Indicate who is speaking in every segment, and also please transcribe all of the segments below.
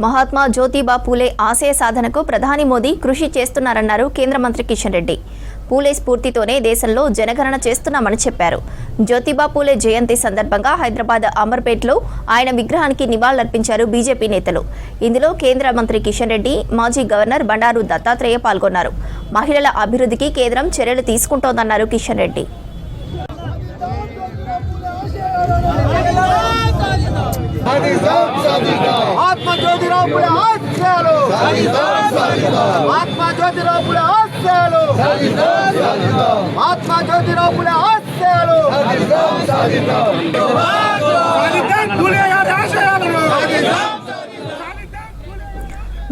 Speaker 1: మహాత్మా జ్యోతిబా పూలే ఆశయ సాధనకు ప్రధాని మోదీ కృషి చేస్తున్నారన్నారు కేంద్ర మంత్రి కిషన్ రెడ్డి. పూలే స్ఫూర్తితోనే దేశంలో జనగణన చేస్తున్నామని చెప్పారు. జ్యోతిబా పూలే జయంతి సందర్భంగా హైదరాబాద్ అమర్పేట్లో ఆయన విగ్రహానికి నివాళులర్పించారు బీజేపీ నేతలు. ఇందులో కేంద్ర మంత్రి కిషన్ రెడ్డి, మాజీ గవర్నర్ బండారు దత్తాత్రేయ పాల్గొన్నారు. మహిళల అభివృద్ధికి కేంద్రం చర్యలు తీసుకుంటోందన్నారు కిషన్ రెడ్డి.
Speaker 2: महात्मा ज्योतिराव फुले आशयालु महात्मा ज्योतिराव फुले आशयालु महात्मा ज्योतिराव फुले आशयालु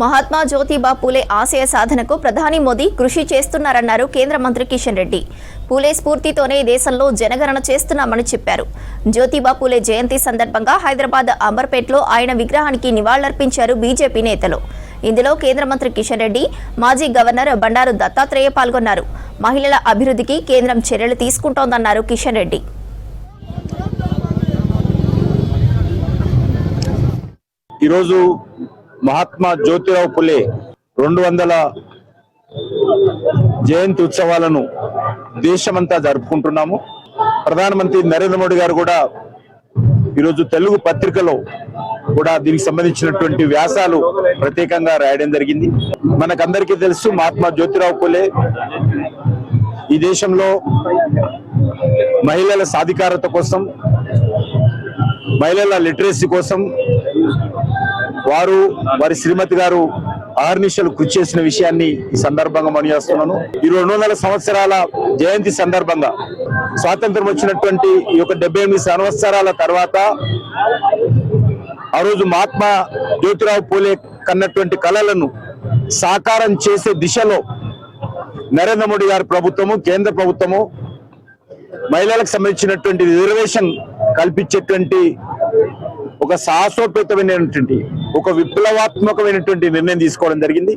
Speaker 1: మహాత్మా జ్యోతిబా పూలే ఆశయ సాధనకు ప్రధాని మోదీ కృషి చేస్తున్నారన్నారు కేంద్ర మంత్రి కిషన్ రెడ్డి. పూలే స్ఫూర్తితోనే దేశంలో జనగణన చేస్తున్నామని చెప్పారు. జ్యోతిబా పూలే జయంతి సందర్భంగా హైదరాబాద్ అమర్పేట్లో ఆయన విగ్రహానికి నివాళులర్పించారు బీజేపీ నేతలు. ఇందులో కేంద్ర మంత్రి కిషన్ రెడ్డి, మాజీ గవర్నర్ బండారు దత్తాత్రేయ పాల్గొన్నారు. మహిళల అభివృద్ధికి కేంద్రం చర్యలు తీసుకుంటోందన్నారు కిషన్ రెడ్డి.
Speaker 3: ఈరోజు మహాత్మా జ్యోతిరావు పులే 200వ జయంతి ఉత్సవాలను దేశమంతా జరుపుకుంటున్నాము. ప్రధానమంత్రి నరేంద్ర మోడీ గారు కూడా ఈరోజు తెలుగు పత్రికలో కూడా దీనికి సంబంధించినటువంటి వ్యాసాలు ప్రత్యేకంగా రాయడం జరిగింది. మనకందరికీ తెలుసు, మహాత్మా జ్యోతిరావు పులే ఈ దేశంలో మహిళల సాధికారత కోసం, మహిళల లిటరసీ కోసం వారి శ్రీమతి గారు ఆర్నిశలు కృషి చేసిన విషయాన్ని ఈ సందర్భంగా మనిచేస్తున్నాను. ఈ 200 సంవత్సరాల జయంతి సందర్భంగా స్వాతంత్రం వచ్చినటువంటి ఈ యొక్క 78 సంవత్సరాల తర్వాత ఆ రోజు మహాత్మా జ్యోతిరావు పూలే కన్నటువంటి కళలను సాకారం చేసే దిశలో నరేంద్ర మోడీ గారి ప్రభుత్వము, కేంద్ర ప్రభుత్వము మహిళలకు సంబంధించినటువంటి రిజర్వేషన్ కల్పించేటువంటి ఒక సాహసోపేతమైనటువంటి, ఒక విప్లవాత్మకమైనటువంటి నిర్ణయం తీసుకోవడం జరిగింది.